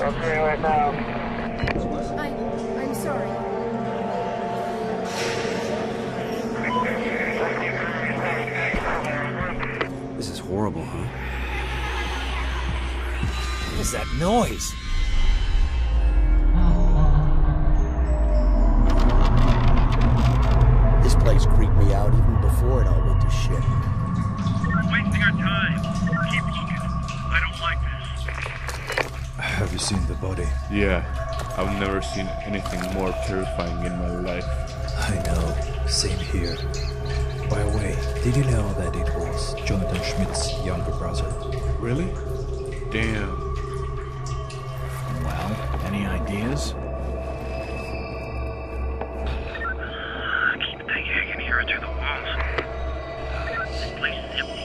Okay, right now. I'm sorry. This is horrible, huh? What is that noise? This place creeped me out even before it all went to shit. We're wasting our time. Keep looking. I don't like this. Have you seen the body? Yeah, I've never seen anything more terrifying in my life. I know, same here. By the way, did you know that it was Jonathan Schmidt's younger brother? Really? Damn. Well, any ideas? Keep thinking I can hear it through the walls. This place is empty.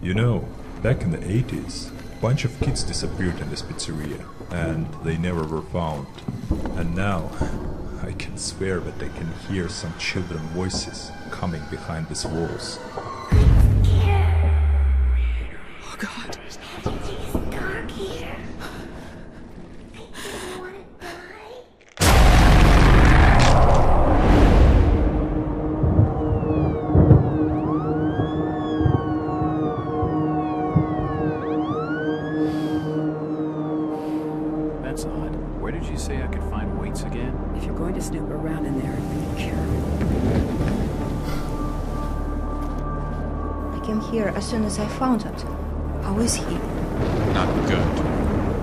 You know, back in the 80s, a bunch of kids disappeared in this pizzeria, and they never were found. And now, I can swear that I can hear some children's voices coming behind these walls. Oh God. That's odd. Where did you say I could find weights again? If you're going to snoop around in there, be careful. I came here as soon as I found it. How is he? Not good.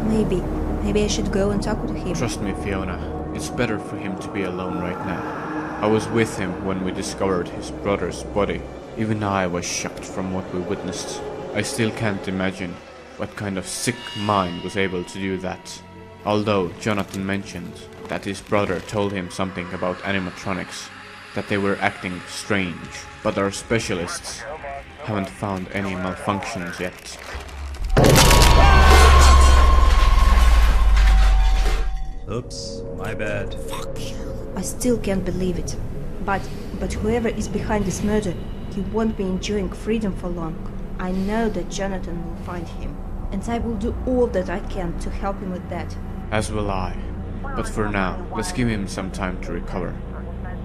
Maybe I should go and talk with him. Trust me, Fiona. It's better for him to be alone right now. I was with him when we discovered his brother's body. Even I was shocked from what we witnessed. I still can't imagine what kind of sick mind was able to do that. Although Jonathan mentioned that his brother told him something about animatronics, that they were acting strange, but our specialists haven't found any malfunctions yet. Oops, my bad. I still can't believe it. But whoever is behind this murder, he won't be enjoying freedom for long. I know that Jonathan will find him, and I will do all that I can to help him with that. As will I. But for now, let's give him some time to recover.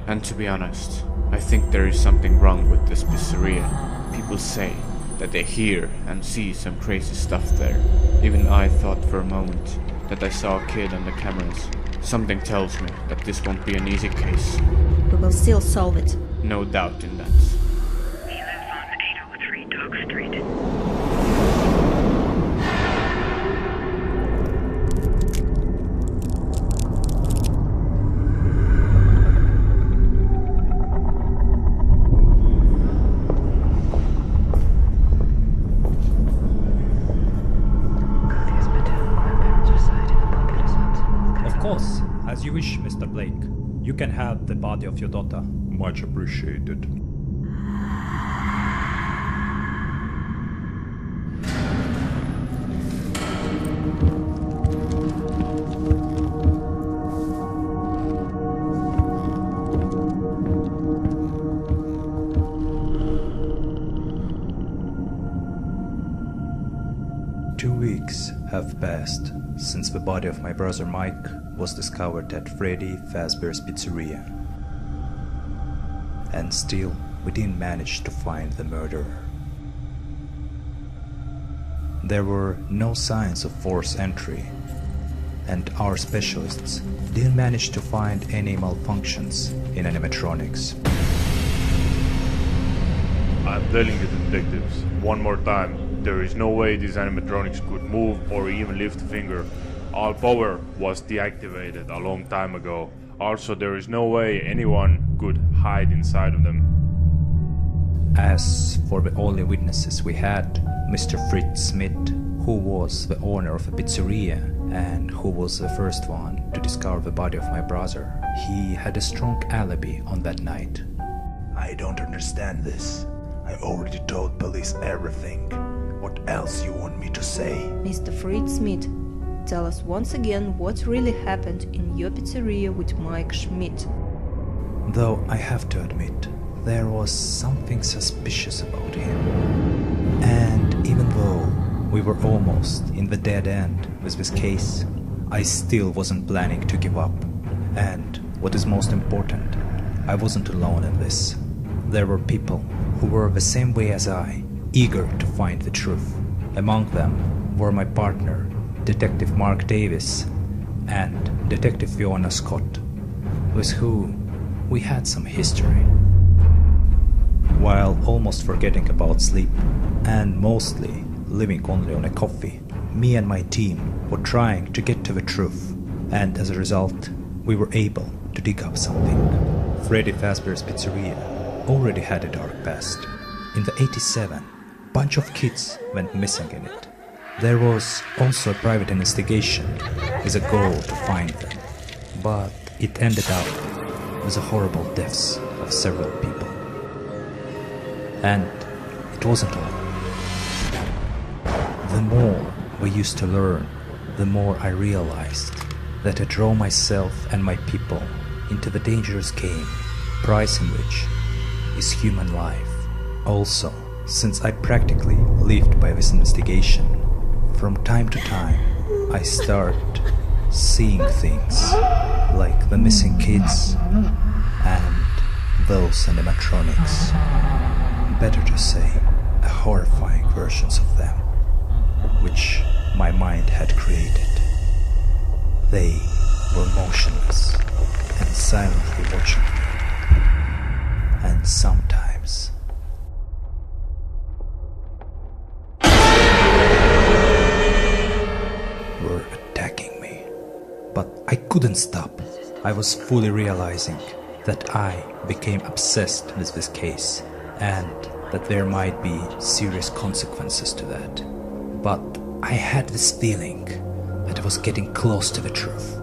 And to be honest, I think there is something wrong with this pizzeria. People say that they hear and see some crazy stuff there. Even I thought for a moment that I saw a kid on the cameras. Something tells me that this won't be an easy case. We will still solve it. No doubt in that. He lives on 803 Dog Street. course, as you wish, Mr. Blake. You can have the body of your daughter. Much appreciated. Have passed since the body of my brother Mike was discovered at Freddy Fazbear's Pizzeria. And still, we didn't manage to find the murderer. There were no signs of forced entry, and our specialists didn't manage to find any malfunctions in animatronics. I'm telling you, detectives, one more time. There is no way these animatronics could move or even lift a finger. All power was deactivated a long time ago. Also, there is no way anyone could hide inside of them. As for the only witnesses we had, Mr. Fritz Smith, who was the owner of the pizzeria and who was the first one to discover the body of my brother, he had a strong alibi on that night. I don't understand this. I already told police everything. What else you want me to say? Mr. Fritz Smith, tell us once again what really happened in your pizzeria with Mike Schmidt. Though I have to admit, there was something suspicious about him. And even though we were almost in the dead end with this case, I still wasn't planning to give up. And what is most important, I wasn't alone in this. There were people who were the same way as I, eager to find the truth. Among them were my partner, Detective Mark Davis, and Detective Fiona Scott, with whom we had some history. While almost forgetting about sleep, and mostly living only on a coffee, me and my team were trying to get to the truth, and as a result, we were able to dig up something. Freddy Fazbear's Pizzeria already had a dark past. In the 87, bunch of kids went missing in it. There was also a private investigation with a goal to find them, but it ended up with the horrible deaths of several people. And it wasn't all. The more we used to learn, the more I realized that I drove myself and my people into the dangerous game, price in which is human life. Also, since I practically lived by this investigation, from time to time I start seeing things like the missing kids and those animatronics. Better to say, a horrifying versions of them, which my mind had created. They were motionless and silently watching me, and sometimes were attacking me. But I couldn't stop. I was fully realizing that I became obsessed with this case, and that there might be serious consequences to that. But I had this feeling that I was getting close to the truth,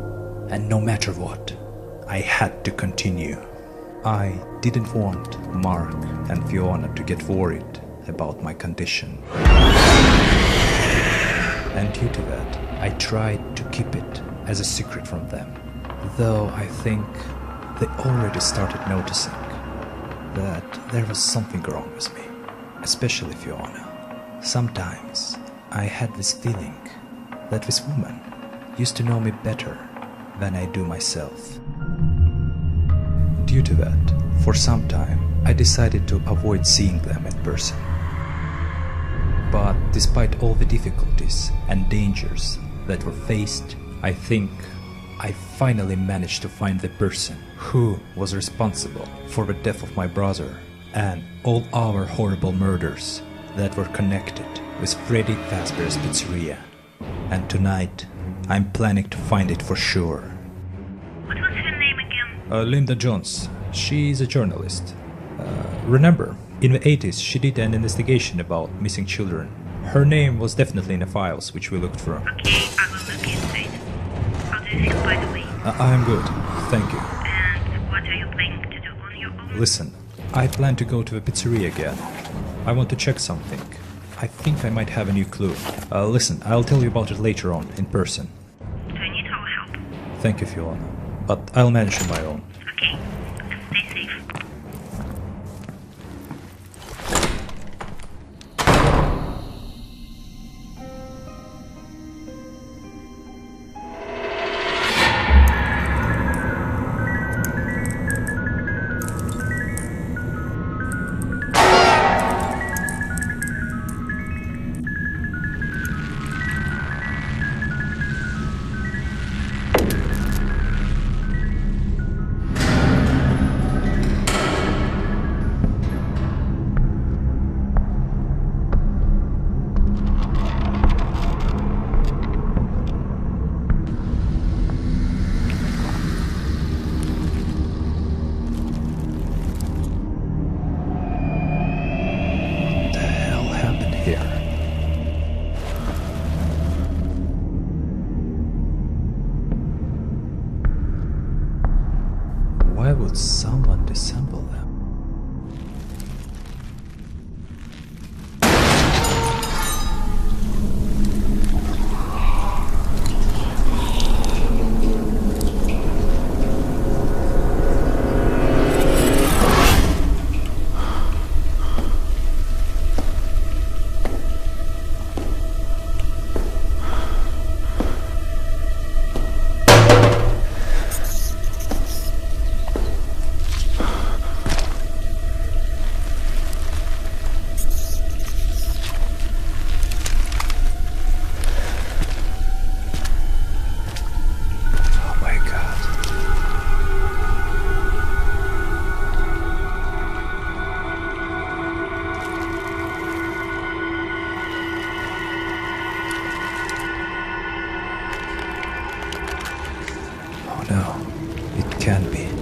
and no matter what, I had to continue. I didn't want Mark and Fiona to get worried about my condition. And due to that, I tried to keep it as a secret from them, though I think they already started noticing that there was something wrong with me, especially Fiona. Sometimes I had this feeling that this woman used to know me better than I do myself. Due to that, for some time, I decided to avoid seeing them in person. But despite all the difficulties and dangers that were faced, I think I finally managed to find the person who was responsible for the death of my brother and all our horrible murders that were connected with Freddy Fazbear's Pizzeria. And tonight, I'm planning to find it for sure. What was her name again? Linda Jones. She's a journalist. Remember, in the 80s, she did an investigation about missing children. Her name was definitely in the files which we looked through. Okay, I will look into it. How do you feel, by the way? I'm good, thank you. And what are you planning to do on your own? Listen, I plan to go to the pizzeria again. I want to check something. I think I might have a new clue. Listen, I'll tell you about it later on, in person. Do you need our help? Thank you, Fiona. But I'll manage on my own. Okay. Stay safe. Why would someone disassemble them? No, it can't be.